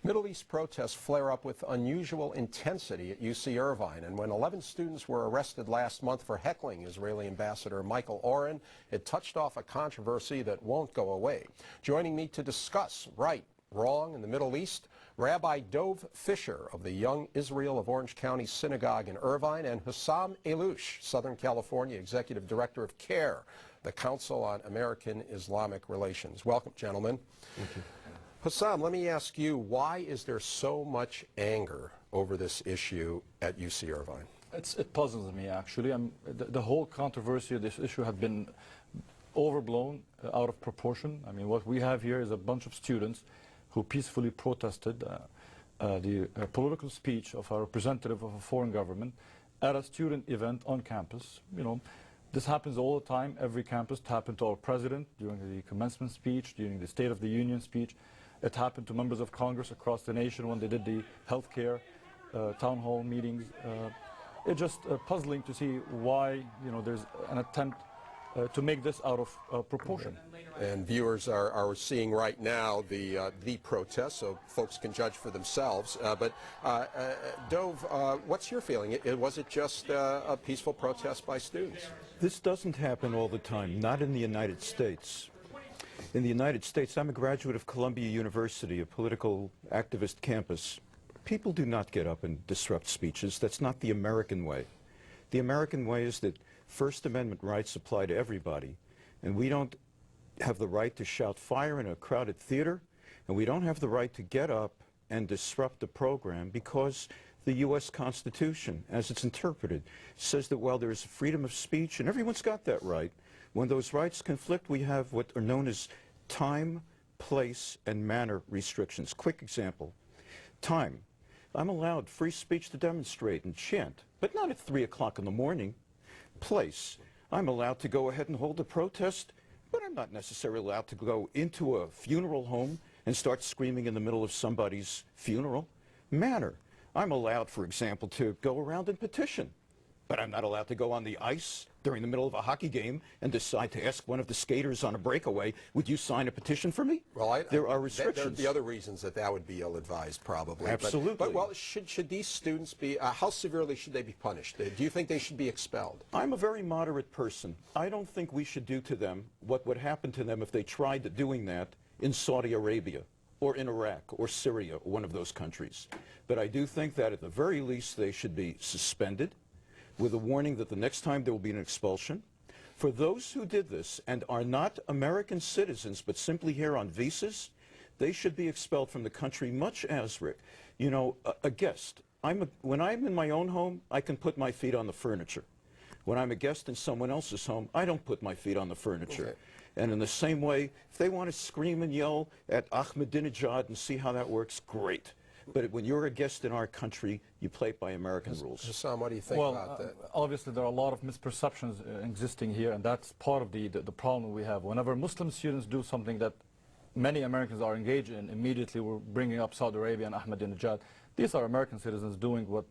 Middle East protests flare up with unusual intensity at UC Irvine, and when 11 students were arrested last month for heckling Israeli Ambassador Michael Oren, it touched off a controversy that won't go away. Joining me to discuss right, wrong in the Middle East, Rabbi Dov Fischer of the Young Israel of Orange County Synagogue in Irvine, and Hussam Elush, Southern California Executive Director of CAIR, the Council on American Islamic Relations. Welcome, gentlemen. Thank you. Hussam, let me ask you, why is there so much anger over this issue at UC Irvine? It puzzles me, actually. The whole controversy of this issue has been overblown, out of proportion. I mean, what we have here is a bunch of students who peacefully protested the political speech of a representative of a foreign government at a student event on campus. You know, this happens all the time, every campus. It happened to our president during the commencement speech, during the State of the Union speech. It happened to members of Congress across the nation when they did the healthcare town hall meetings. It's just puzzling to see why, you know, there's an attempt to make this out of proportion. And viewers are seeing right now the protests, so folks can judge for themselves. Dov, what's your feeling? Was it just a peaceful protest by students? This doesn't happen all the time, not in the United States. In the United States, I'm a graduate of Columbia University, a political activist campus. People do not get up and disrupt speeches. That's not the American way. The American way is that First Amendment rights apply to everybody, and we don't have the right to shout fire in a crowded theater, and we don't have the right to get up and disrupt the program because the U.S. Constitution, as it's interpreted, says that while there's freedom of speech, and everyone's got that right, when those rights conflict, we have what are known as time, place, and manner restrictions. Quick example. Time. I'm allowed free speech to demonstrate and chant, but not at 3 o'clock in the morning. Place. I'm allowed to go ahead and hold a protest, but I'm not necessarily allowed to go into a funeral home and start screaming in the middle of somebody's funeral. Manner. I'm allowed, for example, to go around and petition, but I'm not allowed to go on the ice during the middle of a hockey game and decide to ask one of the skaters on a breakaway, would you sign a petition for me? Well, there are restrictions. There are the other reasons that would be ill-advised, probably. Absolutely. But well, should these students be, how severely should they be punished? Do you think they should be expelled? I'm a very moderate person. I don't think we should do to them what would happen to them if they tried doing that in Saudi Arabia or in Iraq or Syria or one of those countries. But I do think that at the very least they should be suspended, with a warning that the next time there will be an expulsion. For those who did this and are not American citizens but simply here on visas, they should be expelled from the country, much as, Rick, you know, a guest. When I'm in my own home, I can put my feet on the furniture. When I'm a guest in someone else's home, I don't put my feet on the furniture. Okay. And in the same way, if they want to scream and yell at Ahmadinejad and see how that works, great. But when you're a guest in our country, you play it by American rules. Hussam, what do you think about that? Obviously, there are a lot of misperceptions existing here, and that's part of the problem we have. Whenever Muslim students do something that many Americans are engaged in, immediately we're bringing up Saudi Arabia and Ahmadinejad. These are American citizens doing what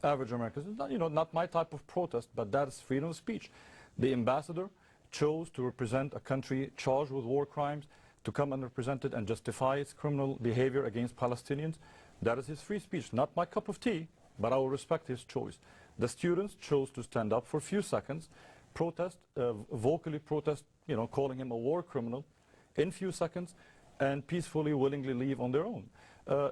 average Americans, you know, not my type of protest, but that is freedom of speech. The ambassador chose to represent a country charged with war crimes, to come unrepresented and justify its criminal behavior against Palestinians. That is his free speech. Not my cup of tea, but I will respect his choice. The students chose to stand up for a few seconds, protest, vocally protest, you know, calling him a war criminal in few seconds, and peacefully, willingly leave on their own.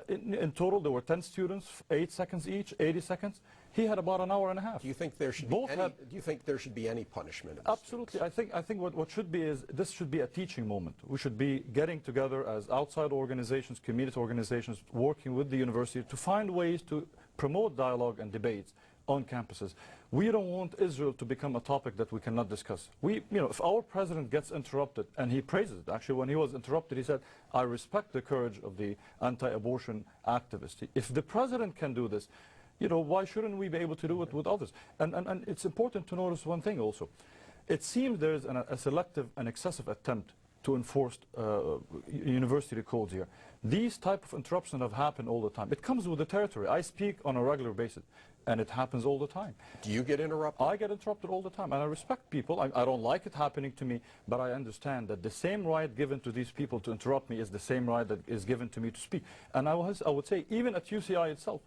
In total, there were 10 students, 8 seconds each, 80 seconds. He had about an hour and a half. Do you think there should be any, do you think there should be any punishment? Absolutely. I think what should be is, this should be a teaching moment. We should be getting together as outside organizations, community organizations, working with the university to find ways to promote dialogue and debates on campuses. We don't want Israel to become a topic that we cannot discuss. You know, if our president gets interrupted, and he praises it, actually when he was interrupted he said, I respect the courage of the anti-abortion activists. If the president can do this, you know, why shouldn't we be able to do it with others? And it's important to notice one thing also. It seems there is a selective and excessive attempt to enforce university codes here. These type of interruptions have happened all the time. It comes with the territory. I speak on a regular basis, and it happens all the time. Do you get interrupted? I get interrupted all the time, and I respect people. I don't like it happening to me, but I understand that the same right given to these people to interrupt me is the same right that is given to me to speak. And I would say, even at UCI itself,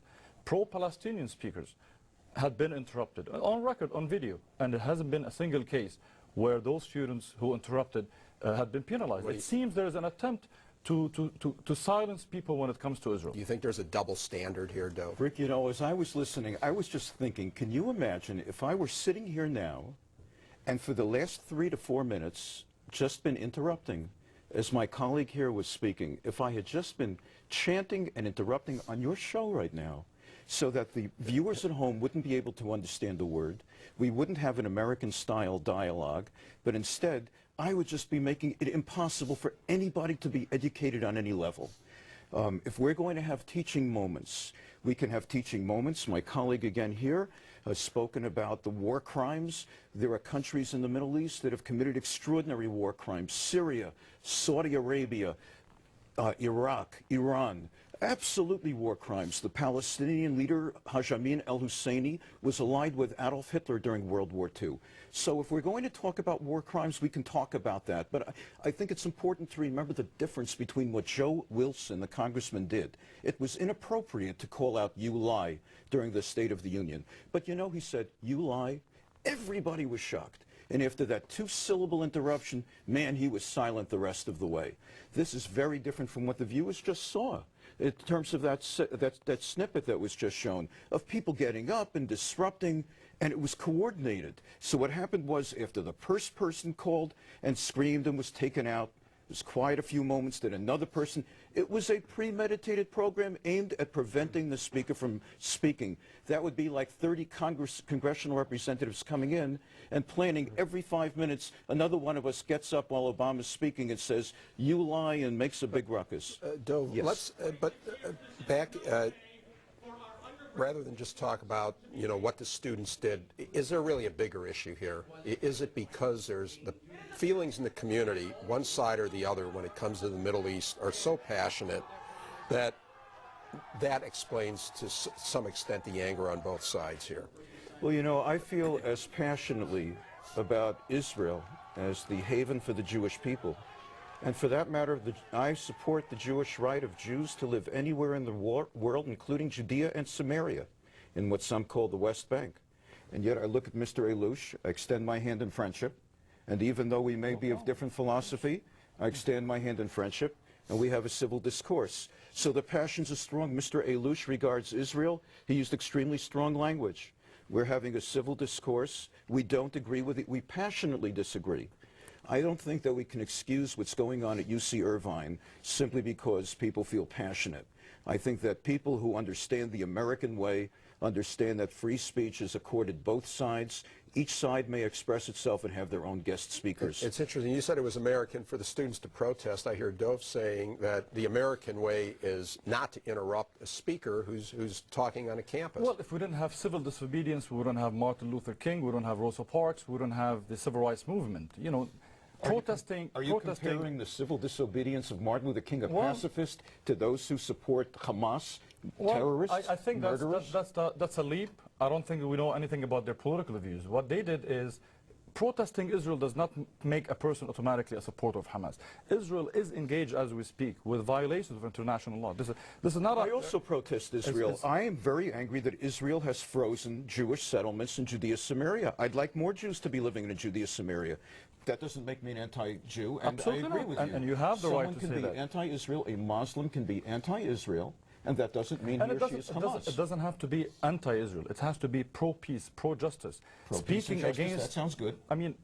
pro-Palestinian speakers had been interrupted on record, on video, and there hasn't been a single case where those students who interrupted had been penalized. It seems there is an attempt to silence people when it comes to Israel. Do you think there's a double standard here, Dov? Rick, you know, as I was listening, I was just thinking, can you imagine if I were sitting here now and for the last 3 to 4 minutes just been interrupting as my colleague here was speaking, if I had just been chanting and interrupting on your show right now so that the viewers at home wouldn't be able to understand a word, we wouldn't have an American-style dialogue, but instead I would just be making it impossible for anybody to be educated on any level. If we're going to have teaching moments, we can have teaching moments. My colleague again here has spoken about the war crimes. There are countries in the Middle East that have committed extraordinary war crimes. Syria, Saudi Arabia, Iraq, Iran. Absolutely war crimes. The Palestinian leader, Haj Amin al-Husseini, was allied with Adolf Hitler during World War II. So if we're going to talk about war crimes, we can talk about that. But I think it's important to remember the difference between what Joe Wilson, the congressman, did. It was inappropriate to call out "you lie" during the State of the Union. But you know, he said, "You lie." Everybody was shocked. And after that 2-syllable interruption, man, he was silent the rest of the way. This is very different from what the viewers just saw in terms of that snippet that was just shown of people getting up and disrupting, and it was coordinated. So what happened was, after the first person called and screamed and was taken out, it was quiet a few moments, then another person. It was a premeditated program aimed at preventing the speaker from speaking. That would be like 30 congressional representatives coming in and planning every 5 minutes. Another one of us gets up while Obama's speaking and says, "You lie," and makes a big ruckus. Dov, yes. Back, rather than just talk about, you know, what the students did, is there really a bigger issue here? Is it because there's the feelings in the community, one side or the other, when it comes to the Middle East, are so passionate that that explains to some extent the anger on both sides here? Well, you know, I feel as passionately about Israel as the haven for the Jewish people. And for that matter, I support the Jewish right of Jews to live anywhere in the world, including Judea and Samaria, in what some call the West Bank. And yet I look at Mr. Elush, I extend my hand in friendship, and even though we may be of different philosophy, I extend my hand in friendship, and we have a civil discourse. So the passions are strong. Mr. Elush regards Israel. He used extremely strong language. We're having a civil discourse. We don't agree with it. We passionately disagree. I don't think that we can excuse what's going on at UC Irvine simply because people feel passionate. I think that people who understand the American way understand that free speech is accorded both sides. Each side may express itself and have their own guest speakers. It's interesting. You said it was American for the students to protest. I hear Dov saying that the American way is not to interrupt a speaker who's talking on a campus. Well, if we didn't have civil disobedience, we wouldn't have Martin Luther King, we wouldn't have Rosa Parks, we wouldn't have the civil rights movement. You know, protesting. Are you comparing the civil disobedience of Martin Luther King, a pacifist, to those who support Hamas, terrorists, I think that's a leap. I don't think we know anything about their political views. What they did is, protesting Israel does not make a person automatically a supporter of Hamas. Israel is engaged, as we speak, with violations of international law. This is not. I also protest Israel. I am very angry that Israel has frozen Jewish settlements in Judea, Samaria. I'd like more Jews to be living in Judea, Samaria. That doesn't make me an anti-Jew, and absolutely I agree with you. And you have the right to say that. Someone can be anti-Israel, a Muslim can be anti-Israel, and that doesn't mean he or she is Hamas. It doesn't have to be anti-Israel. It has to be pro-peace, pro-justice. Speaking against... That sounds good. I mean,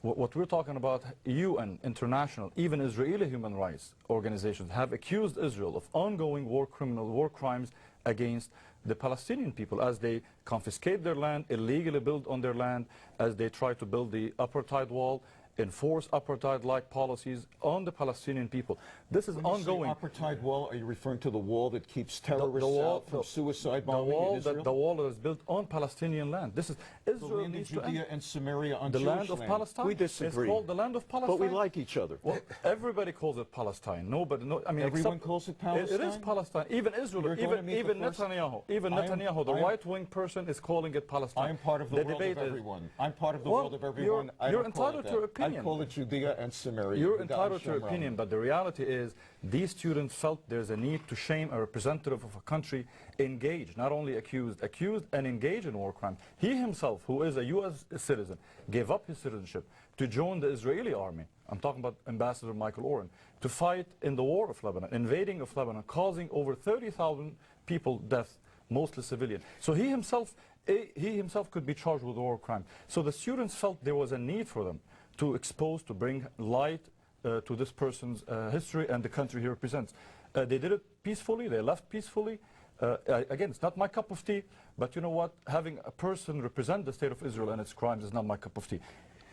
what we're talking about, UN, international, even Israeli human rights organizations have accused Israel of ongoing war crimes against the Palestinian people as they confiscate their land, illegally build on their land, as they try to build the apartheid wall. enforce apartheid-like policies on the Palestinian people. This is ongoing. Apartheid wall, are you referring to the wall that keeps terrorists out from suicide bombing in Israel? The wall that is built on Palestinian land. This is Israel in Judea and Samaria on the Jewish land of land. Palestine. We disagree. It's called the land of Palestine. But we like each other. Well, everybody calls it Palestine. Nobody. No, I mean, Everyone calls it Palestine? It is Palestine. Even Israel. Even Netanyahu. Even Netanyahu, the right-wing person, is calling it Palestine. I'm part of the world of everyone. I'm part of the world of everyone. You're entitled to your opinion. I call it Judea and Samaria. You're entitled to your opinion, but the reality is these students felt there's a need to shame a representative of a country engaged, not only accused and engaged in war crimes. He himself, who is a U.S. citizen, gave up his citizenship to join the Israeli army. I'm talking about Ambassador Michael Oren, to fight in the war of Lebanon, invading of Lebanon, causing over 30,000 people death, mostly civilian. So he himself could be charged with war crime. So the students felt there was a need for them to expose, to bring light to this person's history and the country he represents. They did it peacefully, they left peacefully. Again, it's not my cup of tea, but you know what? Having a person represent the state of Israel and its crimes is not my cup of tea.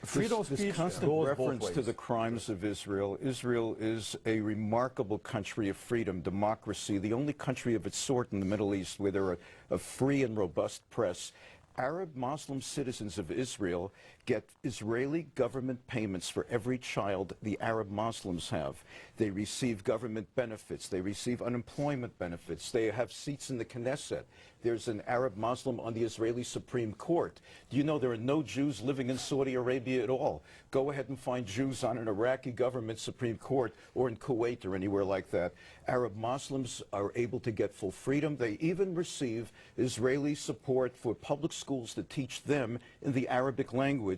Freedom of speech this constant goes reference both ways. to the crimes of Israel. Israel is a remarkable country of freedom, democracy, the only country of its sort in the Middle East where there are a free and robust press. Arab Muslim citizens of Israel get Israeli government payments for every child the Arab Muslims have. They receive government benefits. They receive unemployment benefits. They have seats in the Knesset. There's an Arab Muslim on the Israeli Supreme Court. Do you know there are no Jews living in Saudi Arabia at all? Go ahead and find Jews on an Iraqi government Supreme Court or in Kuwait or anywhere like that. Arab Muslims are able to get full freedom. They even receive Israeli support for public schools to teach them in the Arabic language.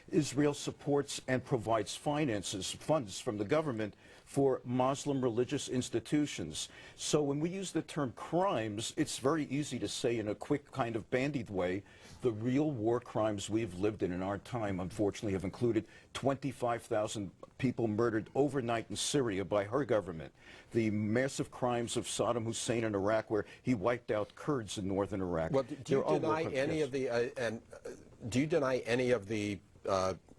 Israel supports and provides funds from the government for Muslim religious institutions. So when we use the term crimes, it's very easy to say in a quick kind of bandied way, the real war crimes we've lived in our time, unfortunately, have included 25,000 people murdered overnight in Syria by her government. The massive crimes of Saddam Hussein in Iraq, where he wiped out Kurds in northern Iraq. Well, do you deny any of the do you deny any of the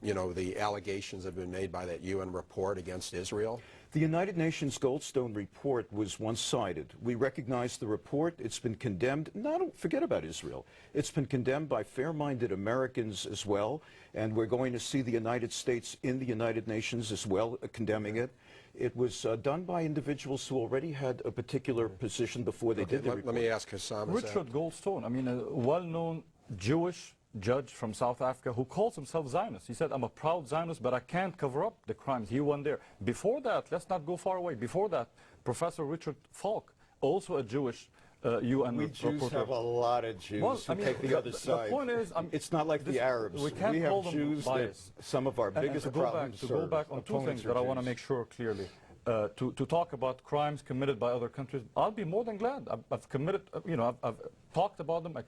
you know, the allegations that have been made by that UN report against Israel? The United Nations Goldstone report was one-sided. We recognize the report. It's been condemned. Don't forget about Israel. It's been condemned by fair-minded Americans as well, and we're going to see the United States in the United Nations as well condemning it. It was done by individuals who already had a particular position before they did the report. Let me ask Hassam. Richard Goldstone, I mean, a well-known Jewish judge from South Africa who calls himself Zionist. He said, I'm a proud Zionist, but I can't cover up the crimes. He won there. Before that, let's not go far away. Before that, Professor Richard Falk, also a Jewish UN We Jews have a lot of Jews who take the other side. The point is, it's not like the Arabs. We can't call them Jews biased. Some of our biggest problems. To go back on two things that I want to make sure clearly. To talk about crimes committed by other countries, I'll be more than glad. I've committed, you know, I've talked about them. I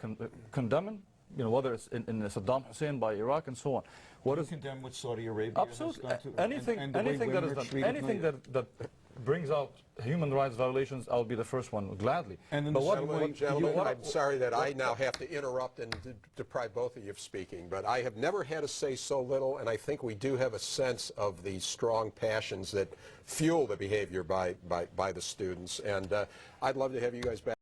condemn them. You know, whether it's in Saddam Hussein by Iraq and so on. What is condemn what Saudi Arabia absolutely has done to, anything that is done, anything that brings out human rights violations, I'll be the first one, gladly. And then gentlemen, I'm sorry that I now have to interrupt and deprive both of you of speaking, but I have never had to say so little, and I think we do have a sense of the strong passions that fuel the behavior by the students, and I'd love to have you guys back.